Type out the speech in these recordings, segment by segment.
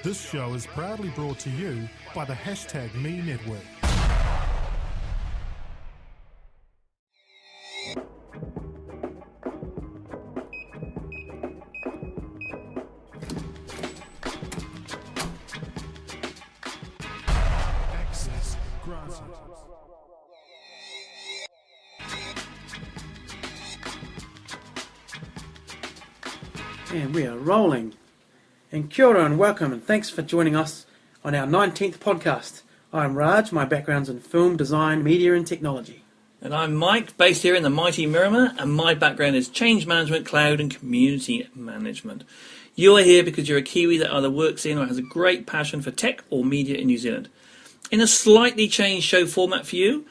This show is proudly brought to you by the #Me Network. Access granted. And we are rolling. And kia ora and welcome, and thanks for joining us on our 19th podcast. I'm Raj, my background's in film, design, media and technology. And I'm Mike, based here in the mighty Miramar, and my background is change management, cloud and community management. You are here because you're a Kiwi that either works in or has a great passion for tech or media in New Zealand. In a slightly changed show format for you,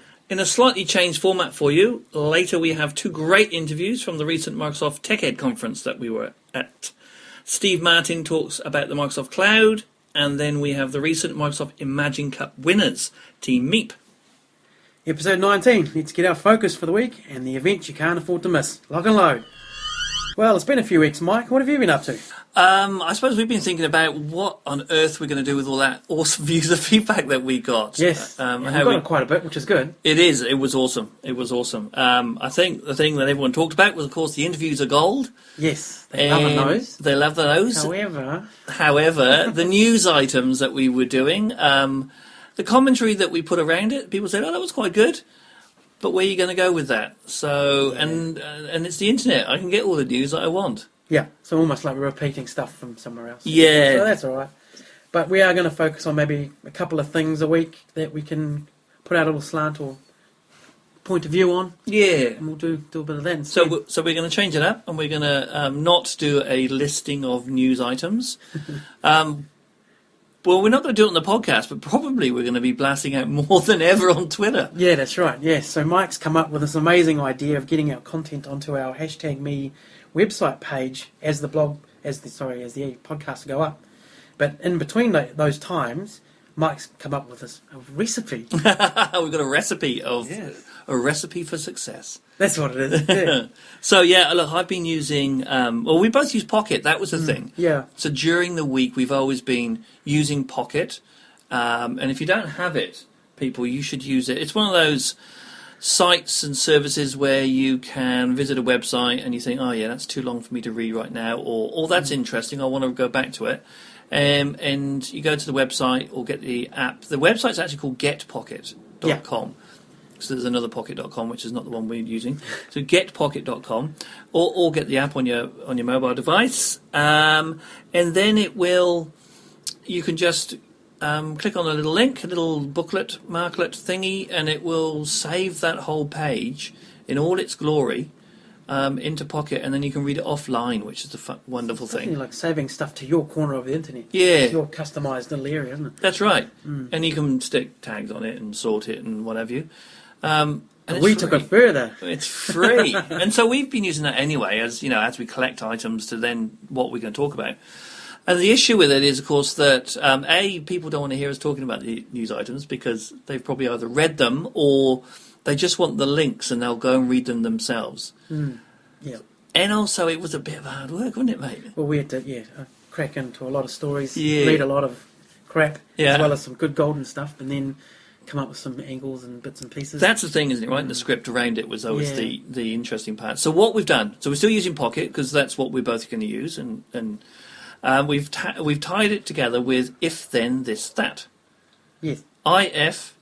later we have two great interviews from the recent Microsoft Tech Ed conference that we were at. Steve Martin talks about the Microsoft Cloud, and then we have the recent Microsoft Imagine Cup winners, Team Meep. Episode 19. Let's get our focus for the week and the event you can't afford to miss. Lock and load. Well, it's been a few weeks, Mike. What have you been up to? I suppose we've been thinking about what on earth we're going to do with all that awesome user feedback that we got. Yes, we've got quite a bit, which is good. It is. It was awesome. I think the thing that everyone talked about was, of course, the interviews are gold. Yes, they love those. They love those. However, the news items that we were doing, the commentary that we put around it, people said, "Oh, that was quite good." But where are you going to go with that? So, and it's the internet. I can get all the news that I want. Yeah, so almost like we're repeating stuff from somewhere else. Yeah. So that's all right. But we are going to focus on maybe a couple of things a week that we can put out a little slant or point of view on. Yeah. And we'll do a bit of that So instead. we're going to change it up, and we're going to not do a listing of news items. Well, we're not going to do it on the podcast, but probably we're going to be blasting out more than ever on Twitter. Yeah, that's right. Yes. So Mike's come up with this amazing idea of getting our content onto our #Me website page as the podcasts go up. But in between those times, Mike's come up with a recipe. We've got a recipe a recipe for success. That's what it is. Yeah. So yeah, look, I've been using. We both use Pocket. That was the thing. Yeah. So during the week, we've always been using Pocket, and if you don't have it, people, you should use it. It's one of those sites and services where you can visit a website and you think, oh yeah, that's too long for me to read right now, or that's interesting, I want to go back to it. And you go to the website or get the app. The website's actually called getpocket.com. Yeah. So there's another pocket.com, which is not the one we're using. So getpocket.com, or get the app on your mobile device, and then you can just click on a little link, a little booklet, marklet thingy, and it will save that whole page in all its glory into Pocket, and then you can read it offline, which is the wonderful thing. Like saving stuff to your corner of the internet. Yeah. It's your customised little area, isn't it? That's right. And you can stick tags on it and sort it and what have you. And we took it further. It's free. And so we've been using that anyway, as we collect items to then what we're going to talk about. And the issue with it is, of course, that people don't want to hear us talking about the news items because they've probably either read them or they just want the links and they'll go and read them themselves. Yeah. And also, it was a bit of hard work, wasn't it, mate? Well, we had to, crack into a lot of stories, Yeah. read a lot of crap, Yeah. as well as some good golden stuff, and then come up with some angles and bits and pieces. That's the thing, isn't it, right? The script around it was always the interesting part. So what we've done, so we're still using Pocket because that's what we're both going to use, and we've tied it together with if then this that. Yes. IFTTT.com.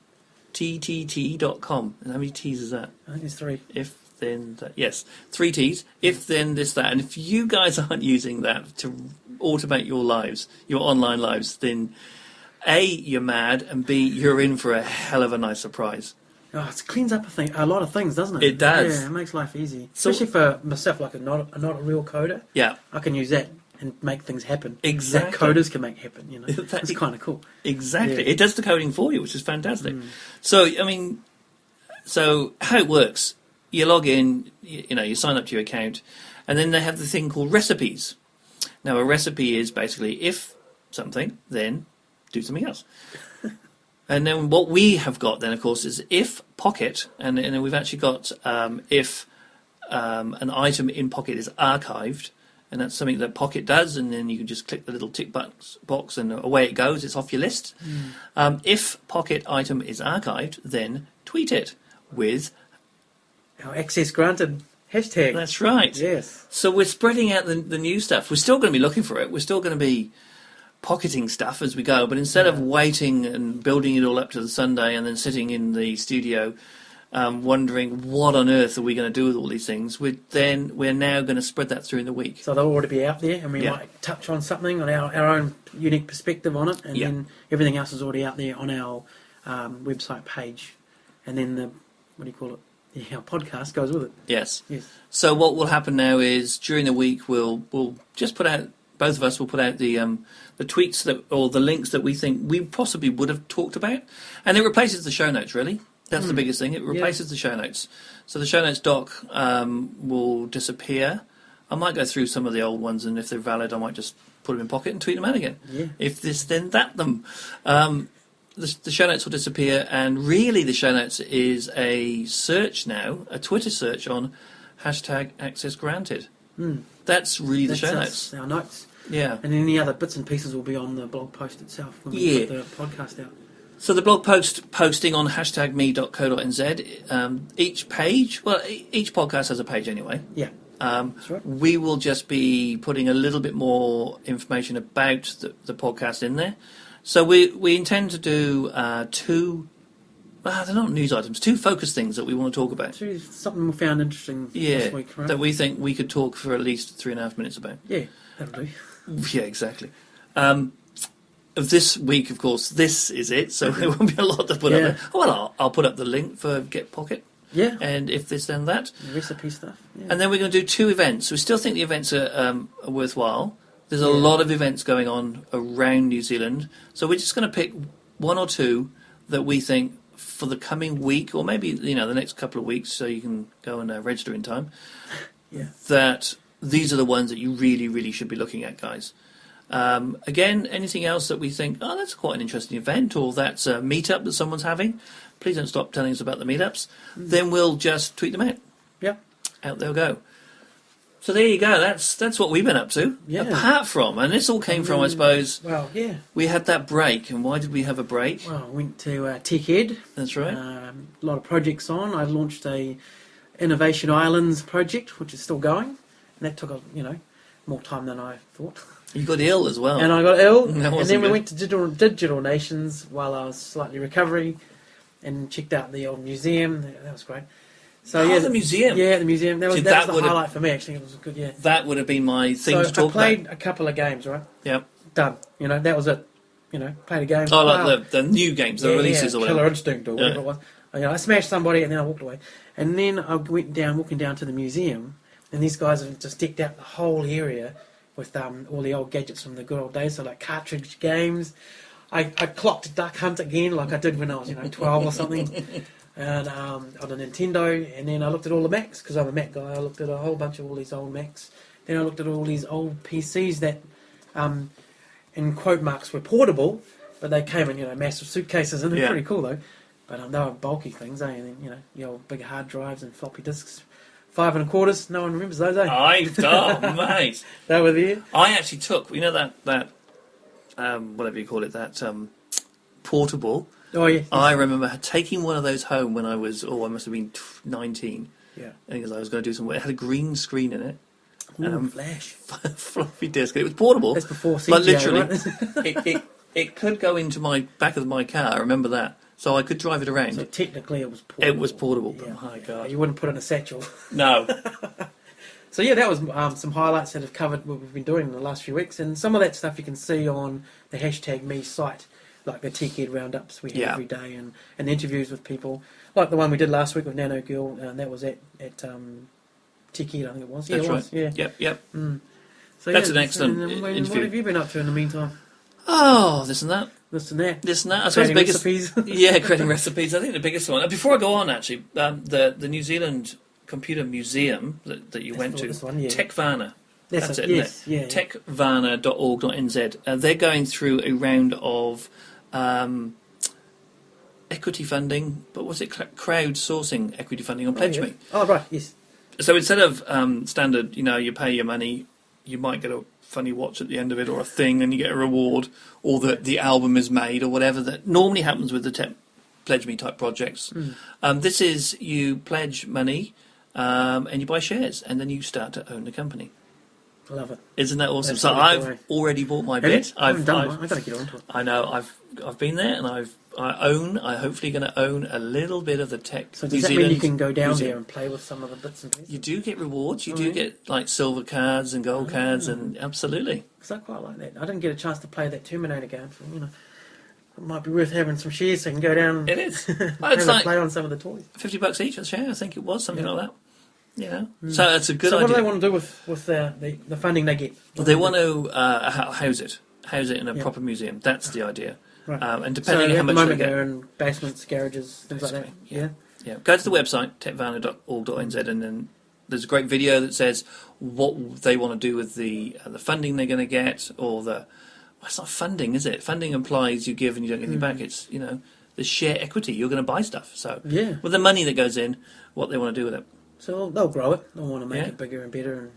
And how many T's is that? I think there's 3. If then that. Yes, 3 T's. If then this that. And if you guys aren't using that to automate your lives, your online lives, then A, you're mad, and B, you're in for a hell of a nice surprise. Oh, it cleans up a lot of things, doesn't it? It does. Yeah, it makes life easy. So- Especially for myself, like not a real coder. Yeah. I can use that and make things happen. Exactly. That coders can make happen, It's kind of cool. Exactly. Yeah. It does the coding for you, which is fantastic. So, so how it works, you log in, you sign up to your account, and then they have the thing called recipes. Now, a recipe is basically if something, then do something else. And then what we have got then, of course, is if Pocket, and then we've actually got if an item in Pocket is archived, and that's something that Pocket does, and then you can just click the little tick box and away it goes. It's off your list. If Pocket item is archived, then tweet it with our access granted hashtag. That's right. Yes. So we're spreading out the new stuff. We're still going to be looking for it. We're still going to be pocketing stuff as we go, but instead of waiting and building it all up to the Sunday and then sitting in the studio wondering what on earth are we going to do with all these things, we're now going to spread that through in the week. So they'll already be out there, and we might touch on something on our own unique perspective on it, and then everything else is already out there on our website page, and then our podcast goes with it. Yes. So what will happen now is during the week we'll just put out, both of us will put out the tweets or the links that we think we possibly would have talked about, and it replaces the show notes. Really, that's the biggest thing. It replaces the show notes. So the show notes doc will disappear. I might go through some of the old ones, and if they're valid, I might just put them in Pocket and tweet them out again. Yeah. If this, then that them. The show notes will disappear, and really the show notes is a search now, a Twitter search on #AccessGranted. That's really the show notes. Our notes. Yeah. And any other bits and pieces will be on the blog post itself when we put the podcast out. So the blog posting on #me.co.nz, each podcast has a page anyway. Yeah. That's right. We will just be putting a little bit more information about the podcast in there. So we intend to do two, they're not news items, two focus things that we want to talk about. Something we found interesting this week, right? That we think we could talk for at least 3.5 minutes about. Yeah, that'll do. Yeah, exactly. This week, of course, this is it, so there won't be a lot to put up there. Well, I'll put up the link for Get Pocket. Yeah. And if this, then that. The recipe stuff. Yeah. And then we're going to do 2 events. We still think the events are worthwhile. There's a lot of events going on around New Zealand, so we're just going to pick 1 or 2 that we think for the coming week, or maybe the next couple of weeks, so you can go and register in time. That these are the ones that you really, really should be looking at, guys. Again, anything else that we think, that's quite an interesting event, or that's a meetup that someone's having, please don't stop telling us about the meetups. Then we'll just tweet them out. Yep. Out they'll go. So there you go. That's what we've been up to. Yeah. Apart from, and this all came from, I suppose. Well, yeah. We had that break, and why did we have a break? Well, I went to Tech Ed. That's right. A lot of projects on. I launched a Innovation Islands project, which is still going, and that took more time than I thought. You got ill as well. And I got ill, and then we went to Digital Nations while I was slightly recovering, and checked out the old museum. That was great. So the museum. Yeah, the museum. That was the highlight for me, actually. It was good, yeah. That would have been my thing to talk about. I played a couple of games, right? Yep. Done. That was it. Played a game. Oh, like the new games, the releases or whatever. Killer Instinct or whatever it was. I smashed somebody and then I walked away. And then I went walking down to the museum, and these guys have just decked out the whole area with all the old gadgets from the good old days, so like cartridge games. I clocked Duck Hunt again, like I did when I was 12 or something. And on a Nintendo, and then I looked at all the Macs, because I'm a Mac guy. I looked at a whole bunch of all these old Macs. Then I looked at all these old PCs that, in quote marks, were portable, but they came in massive suitcases, and they're pretty cool though. But they were bulky things, eh? And then the old big hard drives and floppy disks, 5 1/4. No one remembers those, eh? Mate. They were there. I actually took that whatever you call it, that portable. Oh, yeah. I remember taking one of those home when I was, I must have been 19. Yeah. Because I was going to do some work. It had a green screen in it. Ooh, flash. Floppy disk. It was portable. That's before CGI, but literally, right? it could go into my back of my car. I remember that. So I could drive it around. So technically it was portable. It was portable. Yeah. Oh, my God. You wouldn't put it in a satchel. No. So yeah, that was some highlights that have covered what we've been doing in the last few weeks. And some of that stuff you can see on the #me site. Like the Tech Ed roundups we have every day, and interviews with people, like the one we did last week with Nano Girl, and that was at Tech Ed, I think it was. That's right. Yeah. Yep. So that's an excellent interview. What have you been up to in the meantime? Oh, this and that. This and that. I suppose the biggest recipes. Yeah, creating recipes. I think the biggest one. Before I go on, actually, the New Zealand Computer Museum that you went to, Techvana. That's it, isn't it? Techvana.org.nz. They're going through a round of equity funding, but was it crowdsourcing equity funding on Pledge Me? Oh, right, yes. So instead of standard, you pay your money, you might get a funny watch at the end of it, or a thing, and you get a reward, or that the album is made, or whatever that normally happens with the Pledge Me type projects. This is you pledge money and you buy shares, and then you start to own the company. I love it. Isn't that awesome? That's So really I've cool, eh? already bought my Have bit. you? I've got to get onto it. I know. I've been there, and I'm hopefully going to own a little bit of the tech. So does New that Zealand mean you can go down museum. there and play with some of the bits and pieces? You do get rewards. You do get like silver cards and gold cards, and absolutely. Because I quite like that. I didn't get a chance to play that Terminator game, so it might be worth having some shares so I can go down. It is. And It's like play on some of the toys. $50 each a share. I think it was something like that. So it's a good So idea. what do they want to do with the funding they get? They want to house it in a proper museum. That's the idea. Right. And So depending on how at the much they moment get. they're in basements, garages, things like that. Basically, yeah. Go to the website techvalue.org.nz, and then there's a great video that says what they want to do with the funding they're going to get, or the. Well, it's not funding, is it? Funding implies you give and you don't get anything back. It's the share equity. You're going to buy stuff. So with the money that goes in, what they want to do with it. So they'll grow it. They'll want to make it bigger and better.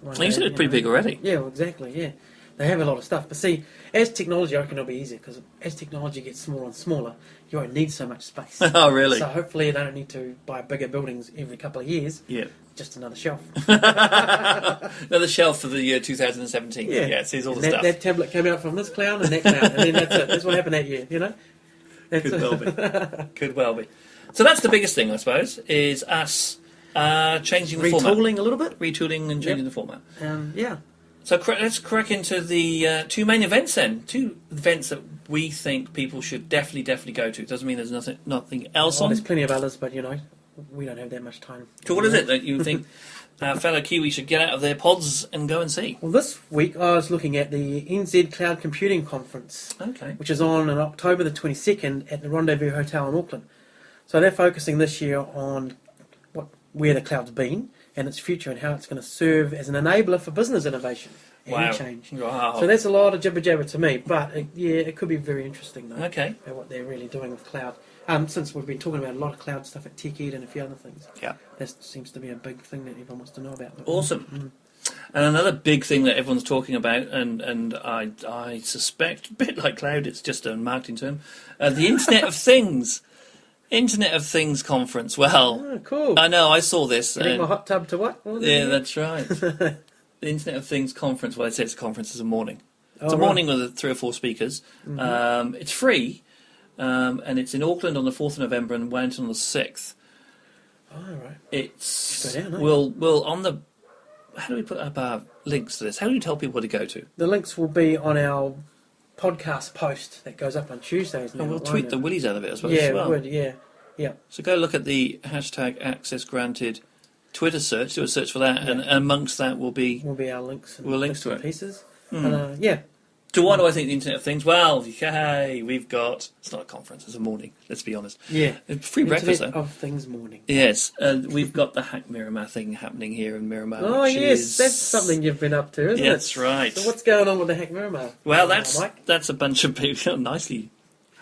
And You said it's pretty big already. Yeah, well, exactly. Yeah, they have a lot of stuff. But see, as technology, I reckon it'll be easier because as technology gets smaller and smaller, you won't need so much space. Oh, really? So hopefully they don't need to buy bigger buildings every couple of years. Yeah. Just another shelf. Another shelf for the year 2017. Yeah, it sees all the stuff. That tablet came out from this clown and that clown, and then that's it. That's what happened that year. Could well be. Could well be. So that's the biggest thing, I suppose, is us changing the format. Retooling a little bit. Retooling and changing the format. Yeah. So let's crack into the two main events then. Two events that we think people should definitely go to. Doesn't mean there's nothing else on. There's plenty of others, but we don't have that much time. So what is it that you think fellow Kiwi should get out of their pods and go and see? Well, this week I was looking at the NZ Cloud Computing Conference, which is on October the 22nd at the Rendezvous Hotel in Auckland. So they're focusing this year on where the cloud's been and its future and how it's going to serve as an enabler for business innovation and change. Wow. So that's a lot of jibber jabber to me, but it could be very interesting though. Okay. About what they're really doing with cloud. Since we've been talking about a lot of cloud stuff at TechEd and a few other things. Yeah. That seems to be a big thing that everyone wants to know about. Awesome. And another big thing that everyone's talking about, and I suspect, a bit like cloud, it's just a marketing term, the Internet of Things. Internet of Things conference. Well, cool. I know, I saw this. Getting my hot tub to what? That's right. The Internet of Things conference. Well, I say it's a conference. It's a morning. It's a right. morning with 3 or 4 speakers. It's free, and it's in Auckland on the 4th of November and Wellington on the 6th. Oh, right. It's go down, eh? we'll on the. How do we put up our links to this? How do you tell people where to go to? The links will be on our podcast post that goes up on Tuesdays. And we'll tweet the willies out of it, I suppose. Yeah, as well. we would. Yeah. So go look at the #AccessGranted Twitter search. Do a search for that, and amongst that will be our links. And links to and it. Pieces. And, So why do I think the Internet of Things? Well, yay, we've got... It's not a conference, it's a morning, let's be honest. Yeah. It's free breakfast, Internet though. of Things morning. Yes, we've got the Hack Miramar thing happening here in Miramar. Oh, which yes, is... that's something you've been up to, isn't it? That's right. So what's going on with the Hack Miramar? Well, Mike? that's a bunch of people... Nicely.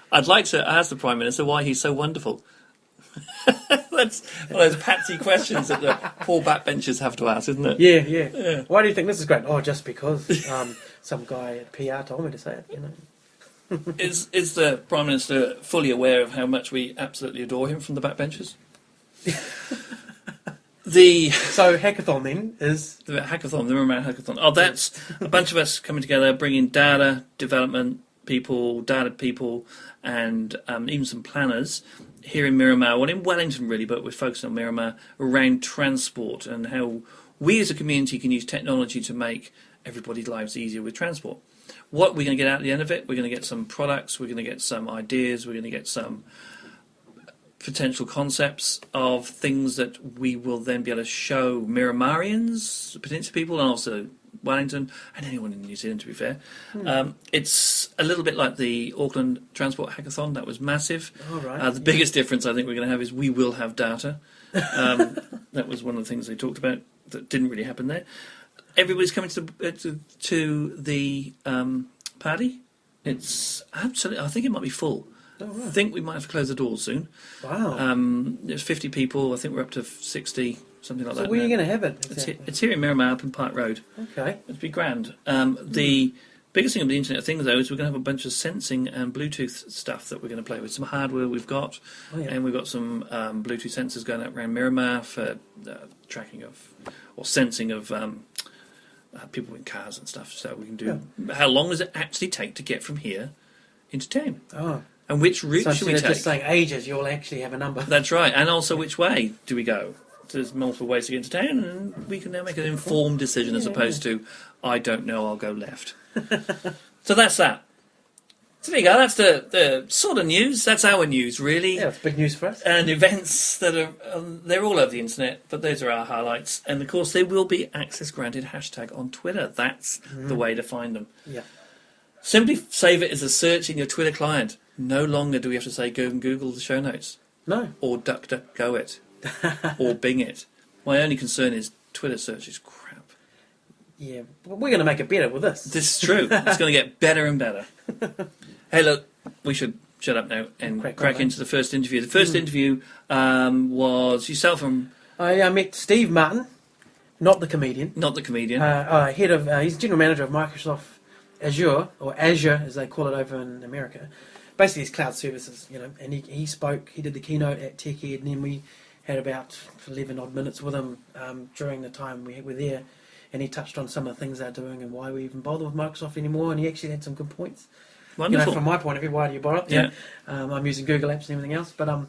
I'd like to ask the Prime Minister why he's so wonderful. That's one of those patsy questions that the poor backbenchers have to ask, isn't it? Yeah. Why do you think this is great? Oh, just because some guy at PR told me to say it, Is the Prime Minister fully aware of how much we absolutely adore him from the backbenchers? So hackathon then is... The hackathon, the Miramar hackathon. Oh, that's a bunch of us coming together, bringing data development people, data people, and even some planners here in Miramar, well in Wellington really, but we're focusing on Miramar, around transport and how we as a community can use technology to make everybody's lives easier with transport. What we're going to get out at the end of it, we're going to get some products, we're going to get some ideas, we're going to get some potential concepts of things that we will then be able to show Miramarians, potential people, and also Wellington, and anyone in New Zealand, to be fair. It's a little bit like the Auckland Transport Hackathon. That was massive. Oh, right. The biggest difference I think we're going to have is we will have data. That was one of the things they talked about that didn't really happen there. Everybody's coming to the party. It's absolutely... I think it might be full. Oh, right. I think we might have to close the doors soon. Wow. There's 50 people. I think we're up to 60 something like So that. where are you now. going to have it? Exactly? It's here in Miramar up in Park Road. Okay. It'd be grand. The biggest thing of the Internet of Things, though, is we're going to have a bunch of sensing and Bluetooth stuff that we're going to play with. Some hardware we've got, and we've got some Bluetooth sensors going up around Miramar for tracking of, or sensing of people in cars and stuff. So we can do, how long does it actually take to get from here into town? Oh. And which route So should we instead take? of just saying ages, you'll actually have a number. That's right. And also, which way do we go? There's multiple ways to get into town, and we can now make an informed decision as opposed to, I don't know, I'll go left. So that's that. So there you go. That's the sort of news. That's our news, really. Yeah, it's big news for us. And events that are, they're all over the internet, but those are our highlights. And of course, they will be access granted hashtag on Twitter. That's the way to find them. Yeah. Simply save it as a search in your Twitter client. No longer do we have to say go and Google the show notes. No. Or DuckDuckGo it. Or Bing it. My only concern is Twitter search is crap. Yeah, but we're going to make it better with this. This is true. It's going to get better and better. Hey, look, we should shut up now and crack into the first interview. The first interview was yourself and... I met Steve Martin, not the comedian. Not the comedian. Head of... he's general manager of Microsoft Azure, or Azure as they call it over in America. Basically, it's cloud services, you know. And he spoke, he did the keynote at TechEd, and then we had about 11 odd minutes with him during the time we were there. And he touched on some of the things they're doing and why we even bother with Microsoft anymore. And he actually had some good points. Wonderful. You know, from my point of view, why do you bother? Yeah. I'm using Google Apps and everything else. But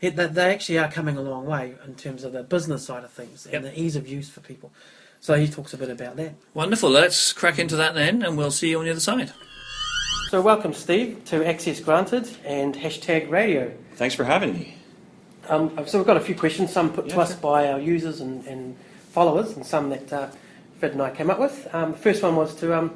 they actually are coming a long way in terms of the business side of things and the ease of use for people. So he talks a bit about that. Wonderful. Let's crack into that then, and we'll see you on the other side. So welcome, Steve, to Access Granted and hashtag radio. Thanks for having me. So we've got a few questions, some put to us by our users and followers, and some that Fred and I came up with. The first one was to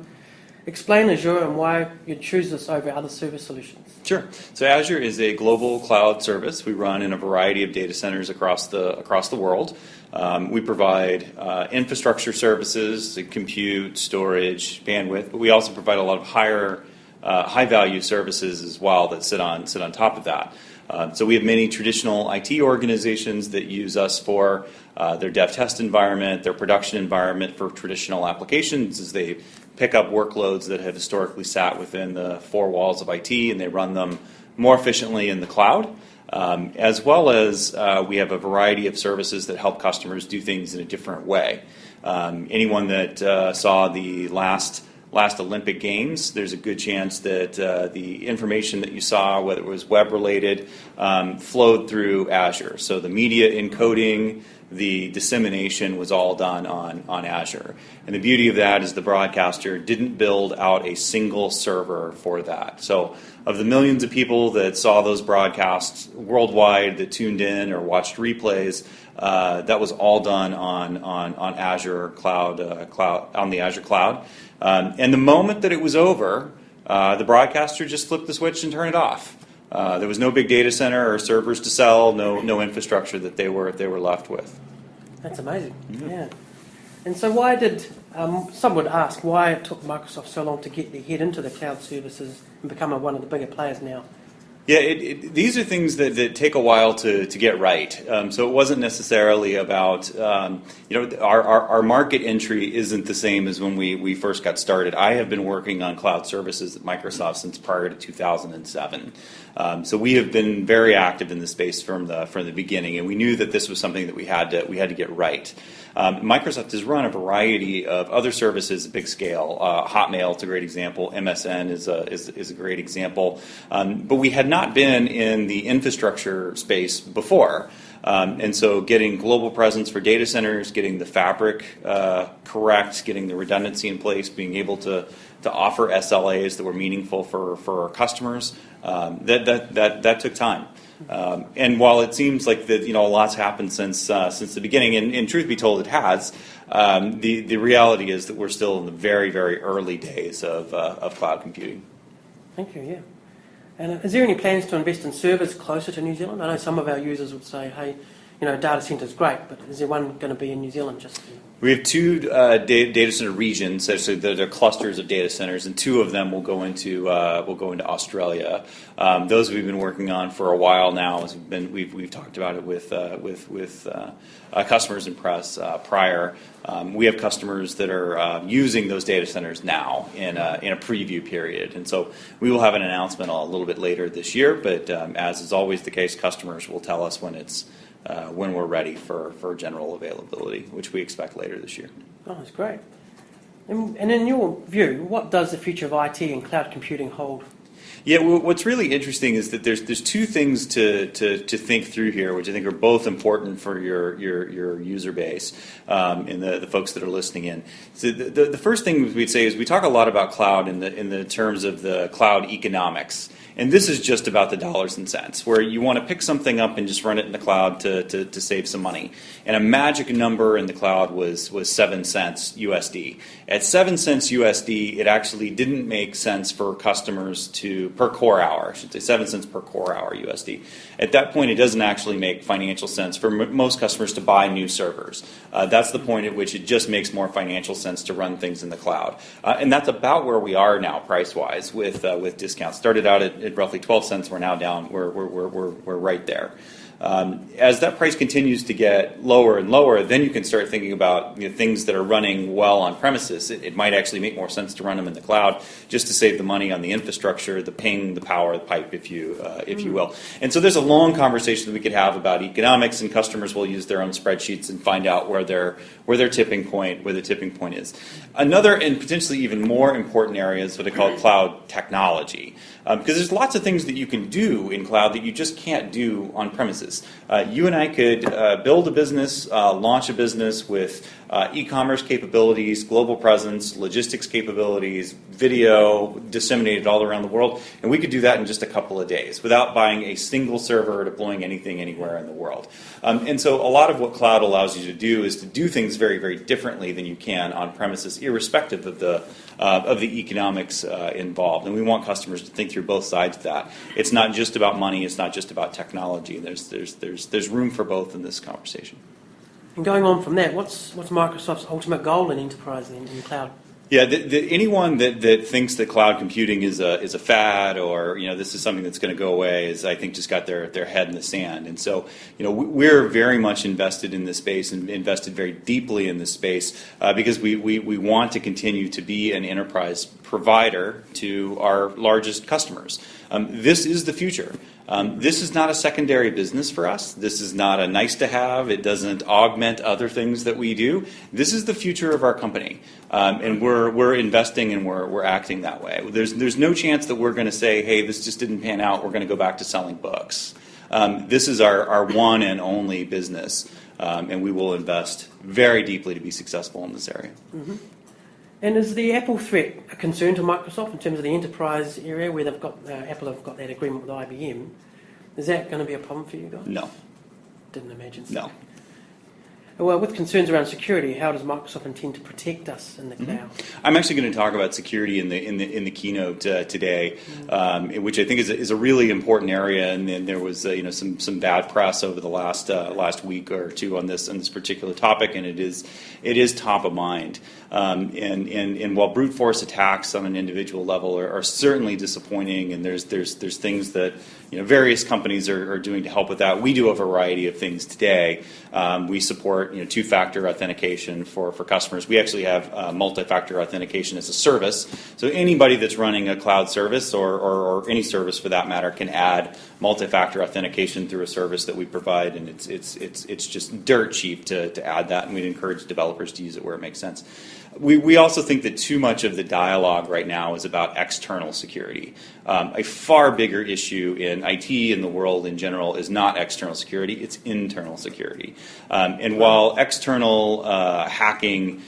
explain Azure and why you'd choose this over other service solutions. Sure. So Azure is a global cloud service. We run in a variety of data centers across the world. We provide infrastructure services, compute, storage, bandwidth, but we also provide a lot of high-value services as well that sit on top of that. So we have many traditional IT organizations that use us for their dev test environment, their production environment for traditional applications as they pick up workloads that have historically sat within the four walls of IT and they run them more efficiently in the cloud. As well as we have a variety of services that help customers do things in a different way. Anyone that saw the last Olympic Games, there's a good chance that the information that you saw, whether it was web-related, flowed through Azure. So the media encoding, the dissemination was all done on Azure. And the beauty of that is the broadcaster didn't build out a single server for that. So of the millions of people that saw those broadcasts worldwide that tuned in or watched replays, that was all done on Azure cloud on the Azure cloud. And the moment that it was over, the broadcaster just flipped the switch and turned it off. There was no big data center or servers to sell, no infrastructure that they were left with. That's amazing. Yeah. And so why did some would ask why it took Microsoft so long to get their head into the cloud services and become one of the bigger players now? Yeah, these are things that take a while to get right. So it wasn't necessarily about, our market entry isn't the same as when we first got started. I have been working on cloud services at Microsoft since prior to 2007. So we have been very active in the space from the beginning, and we knew that this was something that we had to get right. Microsoft has run a variety of other services at big scale. Hotmail is a great example. MSN is a great example. But we had not been in the infrastructure space before. And so getting global presence for data centers, getting the fabric correct, getting the redundancy in place, being able to offer SLAs that were meaningful for our customers, that took time. And while it seems like that, a lot's happened since the beginning, and truth be told, it has. The reality is that we're still in the very, very early days of cloud computing. Thank you. Yeah. And is there any plans to invest in servers closer to New Zealand? I know some of our users would say, hey, data centre is great, but is there one going to be in New Zealand? We have two data center regions, so they're clusters of data centers, and two of them will go into Australia. Those we've been working on for a while now. As we've talked about it with customers and press prior. We have customers that are using those data centers now in a preview period, and so we will have an announcement a little bit later this year. But as is always the case, customers will tell us when we're ready for general availability, which we expect later this year. Oh, that's great. And in your view, what does the future of IT and cloud computing hold? Yeah, well, what's really interesting is that there's two things to think through here, which I think are both important for your user base and the folks that are listening in. So the first thing we'd say is we talk a lot about cloud in the terms of the cloud economics. And this is just about the dollars and cents, where you want to pick something up and just run it in the cloud to save some money. And a magic number in the cloud was 7 cents USD. At 7 cents USD, it actually didn't make sense for customers per core hour, I should say 7 cents per core hour USD. At that point, it doesn't actually make financial sense for most customers to buy new servers. That's the point at which it just makes more financial sense to run things in the cloud. And that's about where we are now price-wise with discounts. Started out at roughly 12 cents. We're now down. We're right there. As that price continues to get lower and lower, then you can start thinking about things that are running well on premises. It might actually make more sense to run them in the cloud just to save the money on the infrastructure, the ping, the power, the pipe, if you will. And so there's a long conversation that we could have about economics, and customers will use their own spreadsheets and find out where the tipping point is. Another and potentially even more important area is what I call cloud technology. Because there's lots of things that you can do in cloud that you just can't do on premises. You and I could build a business, launch a business with e-commerce capabilities, global presence, logistics capabilities, video disseminated all around the world, and we could do that in just a couple of days without buying a single server or deploying anything anywhere in the world. And so a lot of what cloud allows you to do is to do things very, very differently than you can on premises, irrespective of the economics involved. And we want customers to think through both sides of that. It's not just about money. It's not just about technology. There's room for both in this conversation. And going on from that, what's Microsoft's ultimate goal in enterprise in cloud? Yeah, anyone that thinks that cloud computing is a fad, or this is something that's going to go away, is I think just got their head in the sand. And so we're very much invested in this space and invested very deeply in this space because we want to continue to be an enterprise provider to our largest customers. This is the future. This is not a secondary business for us. This is not a nice to have. It doesn't augment other things that we do. This is the future of our company, and we're investing and we're acting that way. There's no chance that we're going to say, hey, this just didn't pan out. We're going to go back to selling books. This is our one and only business, and we will invest very deeply to be successful in this area. Mm-hmm. And is the Apple threat a concern to Microsoft in terms of the enterprise area where they've got Apple have got that agreement with IBM? Is that going to be a problem for you guys? No. Didn't imagine so. No. Well, with concerns around security, how does Microsoft intend to protect us in the cloud? I'm actually going to talk about security in the keynote today, which I think is a really important area. And then there was some bad press over the last week or two on this particular topic, and it is top of mind. And while brute force attacks on an individual level are certainly disappointing, and there's things that various companies are doing to help with that. We do a variety of things today. We support two-factor authentication for customers. We actually have multi-factor authentication as a service. So anybody that's running a cloud service or any service for that matter can add multi-factor authentication through a service that we provide, and it's just dirt cheap to add that, and we'd encourage developers to use it where it makes sense. We also think that too much of the dialogue right now is about external security. A far bigger issue in IT in the world in general is not external security, it's internal security. And while external hacking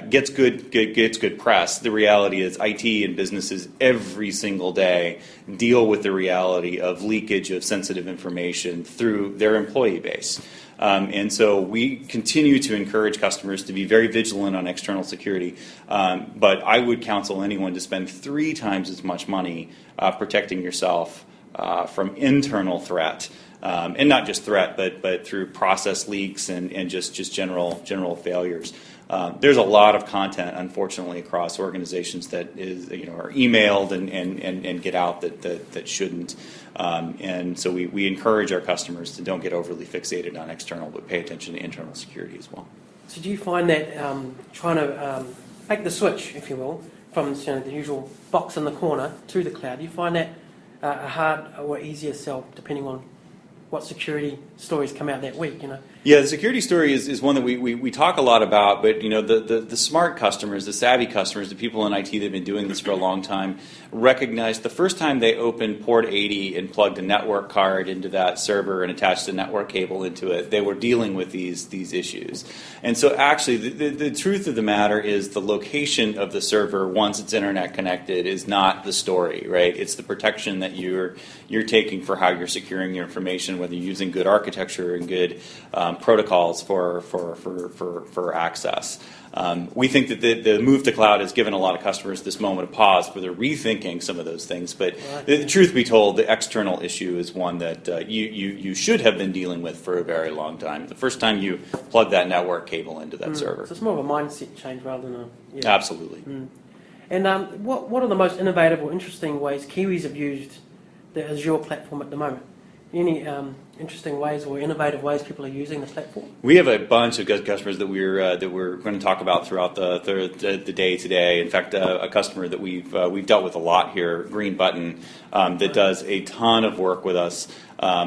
gets good press, the reality is IT and businesses every single day deal with the reality of leakage of sensitive information through their employee base. And so we continue to encourage customers to be very vigilant on external security, but I would counsel anyone to spend 3 times as much money protecting yourself internal threat. And not just threat, but through process leaks and just general failures. There's a lot of content, unfortunately, across organizations that are emailed and get out that shouldn't. And so we encourage our customers to don't get overly fixated on external, but pay attention to internal security as well. So do you find that trying to make the switch, if you will, from the usual box in the corner to the cloud, do you find that a hard or easier sell depending on what security stories come out that week, Yeah, the security story is one that we talk a lot about, but the smart customers, the savvy customers, the people in IT that have been doing this for a long time, recognize the first time they opened port 80 and plugged a network card into that server and attached a network cable into it, they were dealing with these issues. And so actually the truth of the matter is the location of the server once it's internet connected is not the story, right? It's the protection that you're taking for how you're securing your information, whether you're using good architecture and good protocols for access. We think that the move to cloud has given a lot of customers this moment of pause where they're rethinking some of those things. But the truth be told, the external issue is one that you should have been dealing with for a very long time. The first time you plug that network cable into that server. So it's more of a mindset change rather than a... Absolutely. And what are the most innovative or interesting ways Kiwis have used the Azure platform at the moment? Any interesting ways or innovative ways people are using the platform? We have a bunch of good customers that we're going to talk about throughout the day today. In fact, a customer that we've dealt with a lot here, Green Button, that does a ton of work with us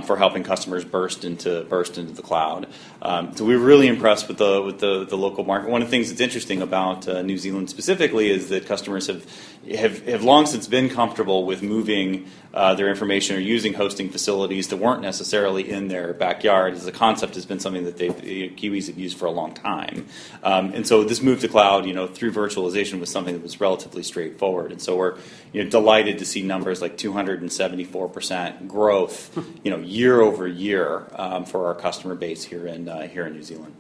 for helping customers burst into the cloud. So we're really impressed with the local market. One of the things that's interesting about New Zealand specifically is that customers have long since been comfortable with moving their information or using hosting facilities that weren't necessarily in their backyard. As a concept has been something that Kiwis have used for a long time. And so this move to cloud, through virtualization was something that was relatively straightforward. And so we're delighted to see numbers like 274% growth, year over year for our customer base here in New Zealand.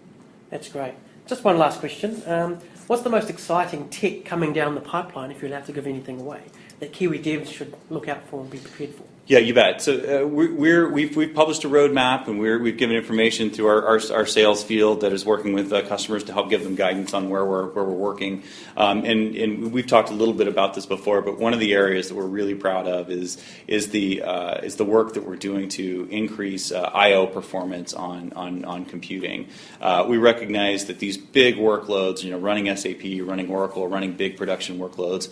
That's great. Just one last question. What's the most exciting tech coming down the pipeline, if you're allowed to give anything away, that Kiwi devs should look out for and be prepared for? Yeah, you bet. So we've published a roadmap, and we've given information to our sales field that is working with customers to help give them guidance on where we're working. And we've talked a little bit about this before, but one of the areas that we're really proud of is the work that we're doing to increase I/O performance on computing. We recognize that these big workloads, running SAP, running Oracle, running big production workloads,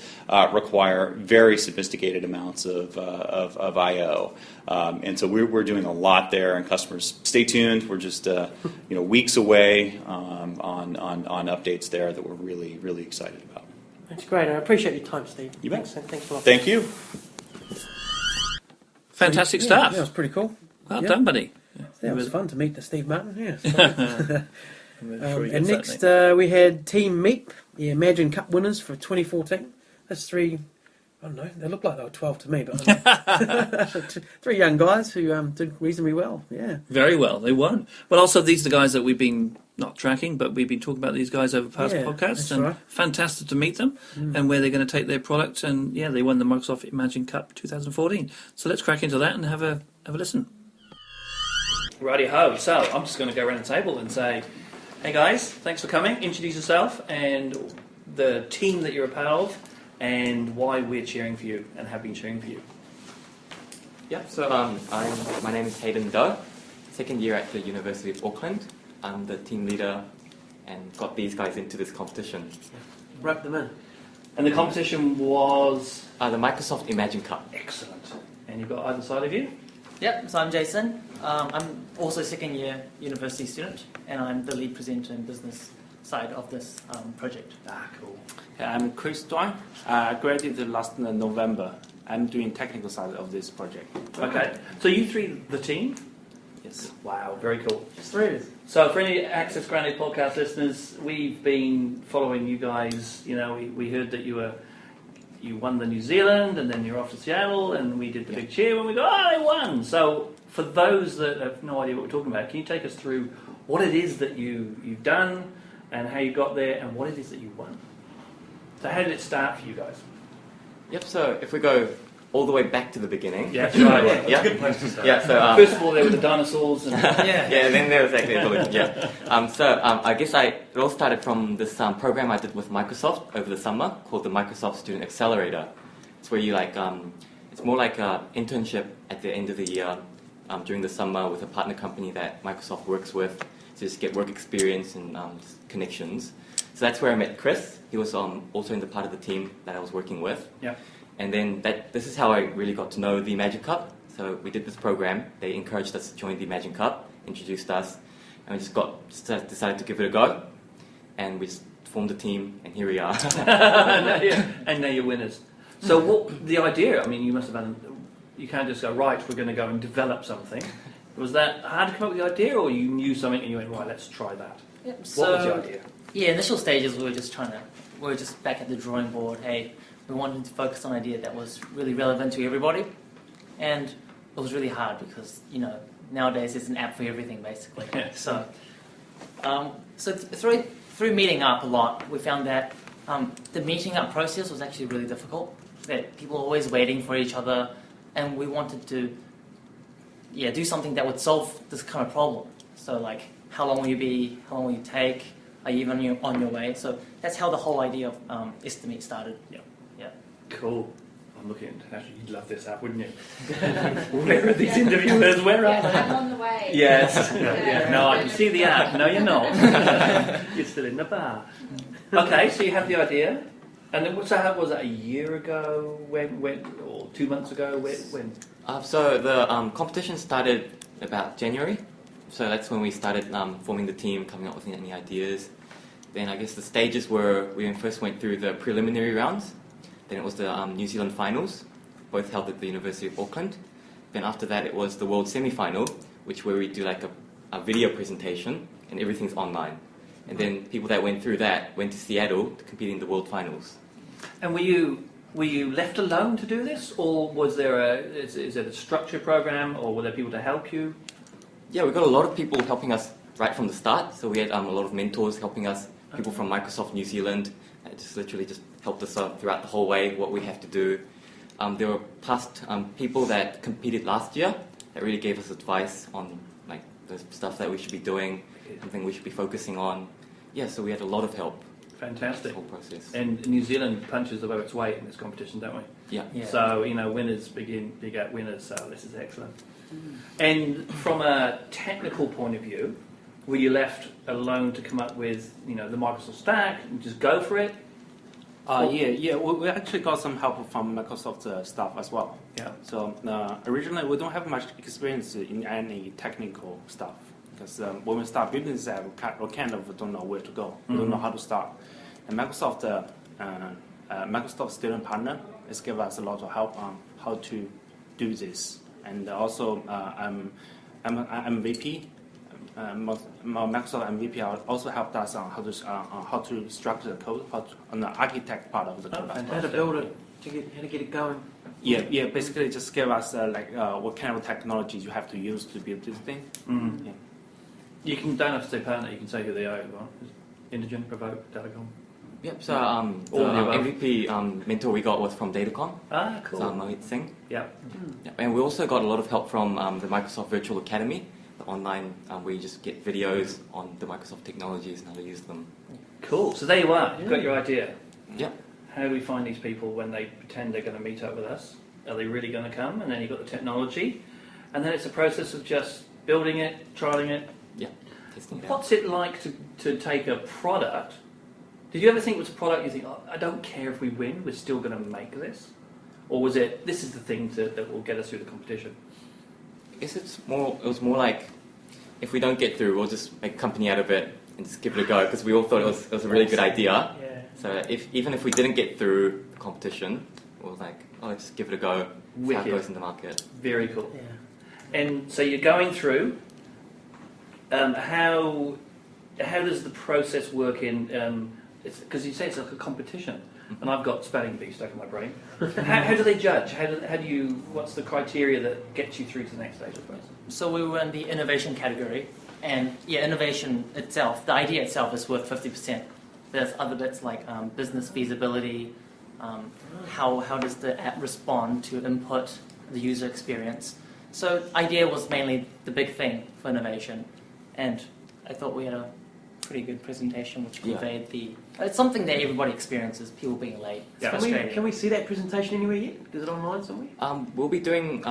require very sophisticated amounts of I/O. And so we're doing a lot there, and customers, stay tuned. We're just weeks away on updates there that we're really, really excited about. That's great. I appreciate your time, Steve. You bet. Thanks a lot. Thank you. Fantastic stuff. That was pretty cool. Well done, buddy. Yeah, it was fun to meet the Steve Martin. Yeah. Sure And next we had Team Meep, the Imagine Cup winners for 2014. That's three. I don't know, they look like they were 12 to me, but three young guys who did reasonably well, yeah. Very well, they won. But also these are the guys that we've been not tracking, but we've been talking about these guys over past podcasts, and right. Fantastic to meet them and where they're going to take their product. And yeah, they won the Microsoft Imagine Cup 2014. So let's crack into that and have a listen. Righty ho, so I'm just going to go around the table and say, hey guys, thanks for coming, introduce yourself and the team that you're a part of, and why we're cheering for you and have been cheering for you. Yep, so my name is Hayden Doug, second year at the University of Auckland. I'm the team leader and got these guys into this competition. Wrap them in. And the competition was? The Microsoft Imagine Cup. Excellent. And you've got either side of you? Yep, so I'm Jason. I'm also a second year university student, and I'm the lead presenter and business side of this project. Cool. I'm Chris Dwyer. Graduated last November. I'm doing technical side of this project. Okay. So you three, the team? Yes. Wow, very cool. Just three of us. So for any Access Granted podcast listeners, we've been following you guys. We heard that you won the New Zealand, and then you're off to Seattle, and we did the big cheer when we go, they won. So for those that have no idea what we're talking about, can you take us through what it is that you've done and how you got there and what it is that you won? So how did it start for you guys? Yep, so if we go all the way back to the beginning. Yeah, that's right. Yeah. Good place to start. Yeah. So First of all, there were the dinosaurs. And Yeah. yeah, then there was actually I guess it all started from this program I did with Microsoft over the summer called the Microsoft Student Accelerator. It's where you it's more like an internship at the end of the year during the summer with a partner company that Microsoft works with to just get work experience and just connections. So that's where I met Chris. He was also in the part of the team that I was working with. Yeah. And then this is how I really got to know the Imagine Cup. So we did this program. They encouraged us to join the Imagine Cup, introduced us, and we just decided to give it a go. And we just formed a team, and here we are. And now you're winners. So what the idea? I mean, you must have had. You can't just go right. We're going to go and develop something. Was that hard to come up with the idea, or you knew something and you went right? Let's try that. Yep, What was the idea? Yeah, initial stages we were just back at the drawing board. Hey, we wanted to focus on an idea that was really relevant to everybody, and it was really hard because nowadays there's an app for everything basically. Yeah. So through meeting up a lot, we found that the meeting up process was actually really difficult. That people were always waiting for each other, and we wanted to do something that would solve this kind of problem. So like, how long will you be? How long will you take? Are you even on your way? So that's how the whole idea of Estimate started. Yeah. Yeah. Cool. I'm looking at actually, you'd love this app, wouldn't you? Where are these interviewers? Where are they? I'm on the way. Yes. Yeah. No, I can see the app. No, you're not. You're still in the bar. Okay, so you have the idea. And then, so how was that, a year ago? When or 2 months ago? When? So the competition started about January. So that's when we started forming the team, coming up with any ideas. Then I guess the stages were, we first went through the preliminary rounds. Then it was the New Zealand finals, both held at the University of Auckland. Then after that it was the World Semi-Final, where we do like a video presentation and everything's online. And then people that went through that went to Seattle to compete in the World Finals. And were you left alone to do this, or was there is it a structured program, or were there people to help you? Yeah, we got a lot of people helping us right from the start. So we had a lot of mentors helping us, people from Microsoft New Zealand, that just literally just helped us throughout the whole way, what we have to do. There were past people that competed last year that really gave us advice on like the stuff that we should be doing, something we should be focusing on. Yeah, so we had a lot of help. Fantastic. The whole process. And New Zealand punches above its weight in this competition, don't we? Yeah. So, winners big out winners, so this is excellent. And from a technical point of view, were you left alone to come up with, the Microsoft stack and just go for it? Yeah. We actually got some help from Microsoft staff as well. Yeah. So originally we don't have much experience in any technical stuff because when we start building this app, we kind of don't know where to go. We don't know how to start. And Microsoft student partner has given us a lot of help on how to do this. And also I'm MVP. Microsoft MVP also helped us on how to structure the code, on the architect part of the code. How to build it, how to get it going. Yeah. Basically, just give us what kind of technology you have to use to build this thing. Mm-hmm. Yeah. You don't have to say partner. You can say who they are. Indigent, Provoke, Telecom. Yep. So the MVP mentor we got was from Datacom. Ah, cool. So Mohit Singh. Yeah. Yep. And we also got a lot of help from the Microsoft Virtual Academy, the online where you just get videos on the Microsoft technologies and how to use them. Cool. So there you are. You've got your idea. Yep. How do we find these people when they pretend they're going to meet up with us? Are they really going to come? And then you've got the technology. And then it's a process of just building it, trialing it. Yeah. Testing it out. What's it like to take a product? Did you ever think it was a product you think, I don't care if we win, we're still going to make this? Or was it, this is the thing that will get us through the competition? I guess it was more like, if we don't get through, we'll just make a company out of it and just give it a go, because we all thought it was a really good idea. Yeah. So even if we didn't get through the competition, we were like, let's just give it a go, see how it goes in the market. Very cool. Yeah. And so you're going through, how does the process work in, because you say it's like a competition, and I've got spelling bee stuck in my brain. How do they judge? How do you, what's the criteria that gets you through to the next stage of the process? So we were in the innovation category, and innovation itself, the idea itself is worth 50%. There's other bits like business feasibility, How does the app respond to input, the user experience? So idea was mainly the big thing for innovation, and I thought we had a pretty good presentation which conveyed it's something that everybody experiences, people being late. It's Can we see that presentation anywhere yet? Is it online somewhere? We'll be doing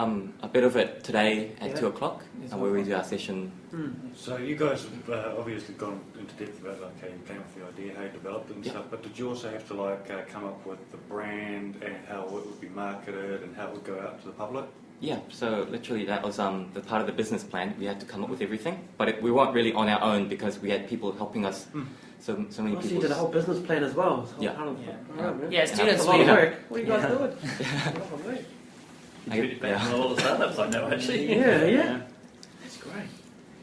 a bit of it today at 2 o'clock, where we do our session. So you guys have obviously gone into depth about how you came up with the idea, how you developed it and stuff, but did you also have to come up with the brand and how it would be marketed and how it would go out to the public? Yeah, so literally that was the part of the business plan. We had to come up with everything, but we weren't really on our own because we had people helping us. So many people. You did a whole business plan as well. Students. What are you guys doing? All the startups I know, actually. Yeah. That's great.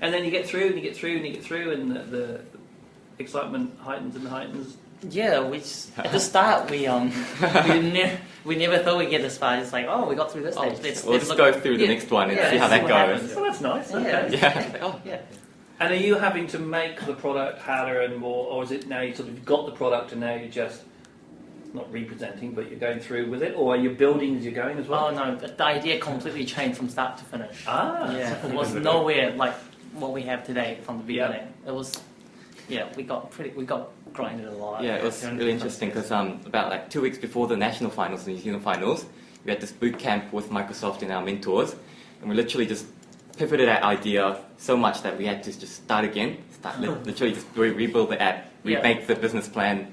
And then you get through, and the excitement heightens. Yeah, at the start we never thought we'd get this far. It's like, we got through this stage. Let's go through the next one and see how that goes. So that's nice. Okay. Yeah. And are you having to make the product harder and more, or is it now you sort of got the product and now you're just not representing, but you're going through with it, or are you building as you're going as well? Oh no, the idea completely changed from start to finish. It was nowhere like what we have today from the beginning. It was, we got grinded a lot. Yeah, it was really interesting because about 2 weeks before the national finals, the New Zealand finals, we had this boot camp with Microsoft and our mentors, and we literally just pivoted our idea so much that we had to just start again, literally just rebuild the app, remake the business plan.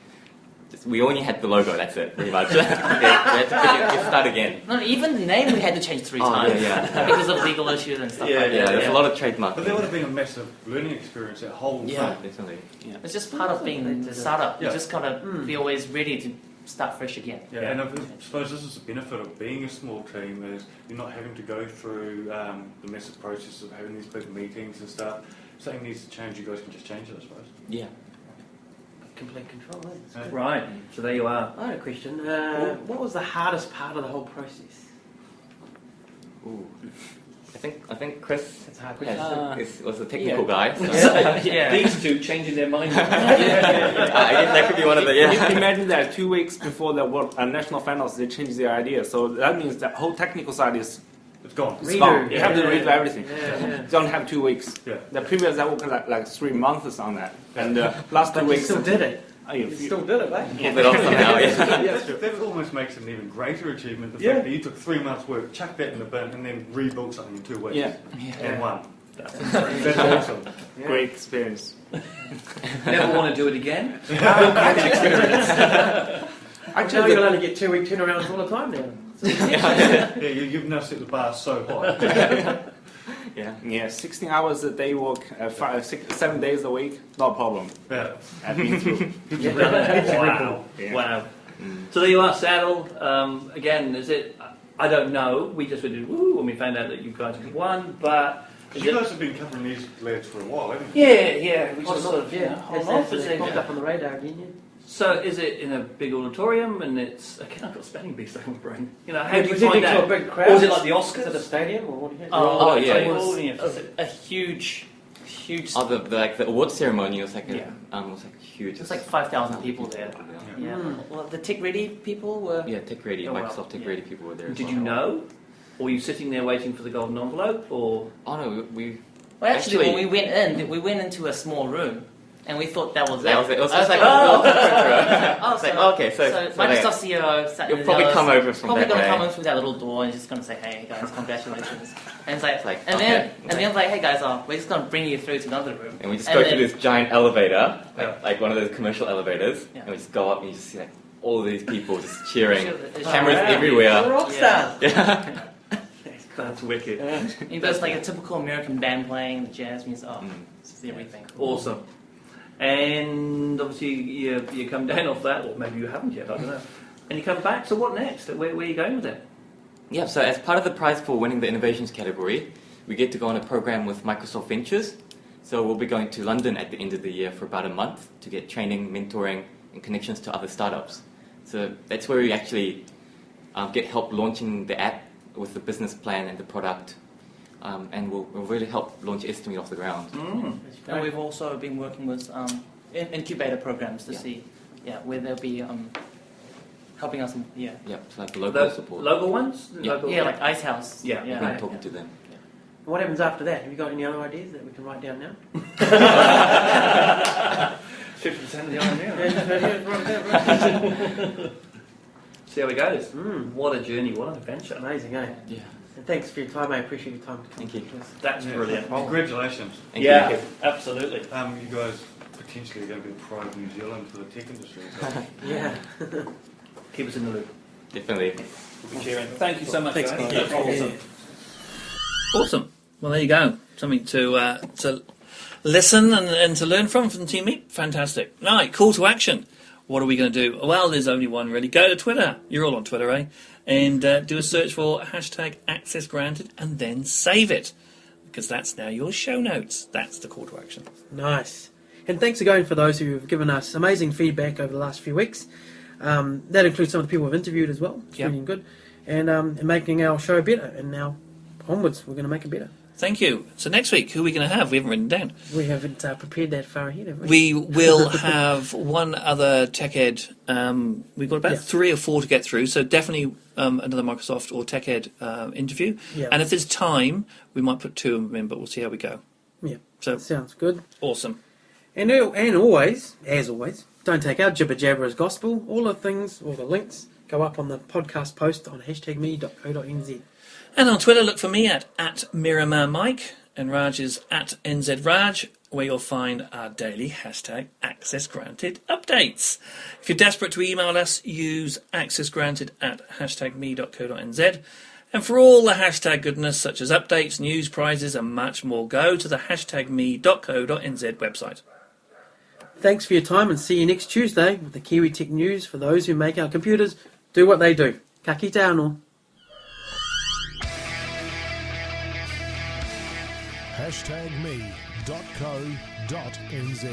We only had the logo, that's it, pretty much. We had to start again. No, even the name we had to change 3 times because of legal issues and stuff like that. Yeah, there's a lot of trademark. But there would have been a massive learning experience, that whole thing. Definitely. Yeah. It's just part of being the startup. You just gotta be always ready to start fresh again. And I suppose this is the benefit of being a small team, is you're not having to go through the massive process of having these big meetings and stuff. If something needs to change, you guys can just change it, I suppose. Yeah. Complete control. Right, so there you are. I had a question. What was the hardest part of the whole process? Ooh. I think Chris That's a hard question. was the technical guy. So. These two changing their minds. I guess that could be one of the. Imagine that 2 weeks before the national finals, they changed their idea. So that means the whole technical side is it's gone. It's gone. You have to redo everything. Yeah. You don't have 2 weeks. Yeah. The previous I worked like 3 months on that, and last 2 weeks. You still did it. You still did it, mate. Pulled it off somehow. That almost makes it an even greater achievement. The fact that you took 3 months' work, chucked that in the bin, and then rebuilt something in 2 weeks. And won. That's awesome. Great experience. Never want to do it again. Actually, you'll only get 2 week turnarounds all the time now. You've now set the bar so high. Yeah, 16 hours a day work, 7 days a week, no problem. Yeah. I've been through. Wow. So there you are, Saddle. Again, is it? I don't know. We just did woo when we found out that you guys had won, but you guys have been covering these lads for a while, haven't you? Yeah. We just sort of They popped up on the radar again. So is it in a big auditorium and it's again I've got spelling bees stuck in my brain. How do you presenting find out? to a big crowd? Or is it like the Oscars at the stadium, or what do you think? It was a huge. The award ceremony was like huge. It was like 5,000 people there. Well, the Tech Ready people were. Yeah, Tech Ready, Microsoft Tech Ready people were there. Did you know? Or were you sitting there waiting for the golden envelope? Or we. Well, actually, when we went into a small room. And we thought that was it. It was just okay, so Microsoft CEO sat you'll probably come over from probably that going to way. come in through that little door and just going to say, "Hey guys, congratulations!" And it's like then it's like, "Hey guys, we're just going to bring you through to another room." And we just go through this giant elevator, like one of those commercial elevators, and we just go up and you just see like all of these people just cheering, cameras everywhere. Rock stars. Yeah. that's wicked. There's like a typical American band playing the jazz music. It's just everything. Awesome. And obviously you come down off that, or maybe you haven't yet, I don't know. And you come back, so what next? Where are you going with it? Yeah, so as part of the prize for winning the innovations category, we get to go on a program with Microsoft Ventures. So we'll be going to London at the end of the year for about a month to get training, mentoring, and connections to other startups. So that's where we actually get help launching the app with the business plan and the product. And we'll really help launch Estimate off the ground. And we've also been working with incubator programs to see where there'll be helping us. Yeah. Yeah, it's like local support. Local ones? Yeah. Local, Yeah, like Ice House. Yeah. We've been talking to them. What happens after that? Have you got any other ideas that we can write down now? 50% of the idea. Right. See how it goes. Mm. What a journey, what an adventure. Amazing, eh? Yeah. And thanks for your time. I appreciate your time. Thank you. That's brilliant. Congratulations. Thank Yeah, you. absolutely. You guys potentially are going to be the pride of New Zealand for the tech industry. So. Yeah. Keep us in the loop. Definitely. We'll be cheering. Thank you so much, Thanks, guys. guys. That's awesome. Awesome. Well, there you go. Something to listen and to learn from Team Meet. Fantastic. Right, call to action. What are we going to do? Well, there's only one really. Go to Twitter. You're all on Twitter, eh? And do a search for #AccessGranted and then save it. Because that's now your show notes. That's the call to action. Nice. And thanks again for those who have given us amazing feedback over the last few weeks. That includes some of the people we've interviewed as well. It's really good. And making our show better. And now onwards, we're going to make it better. Thank you. So next week, who are we going to have? We haven't written down. We haven't prepared that far ahead, have we? We will have one other tech ed. We've got about 3 or 4 to get through, so definitely another Microsoft or tech ed interview. Yeah. And if there's time, we might put 2 of them in, but we'll see how we go. Yeah, So sounds good. awesome. And always, as always, don't take our jibber jabber as gospel. All the things, all the links, go up on the podcast post on #me.co.nz. And on Twitter, look for me at MiramarMike, and Raj is at NZRaj, where you'll find our daily #AccessGranted updates. If you're desperate to email us, use accessgranted at #me.co.nz. And for all the hashtag goodness, such as updates, news, prizes, and much more, go to the #me.co.nz website. Thanks for your time, and see you next Tuesday with the Kiwi Tech News for those who make our computers do what they do. Ka kite anō. #me.co.nz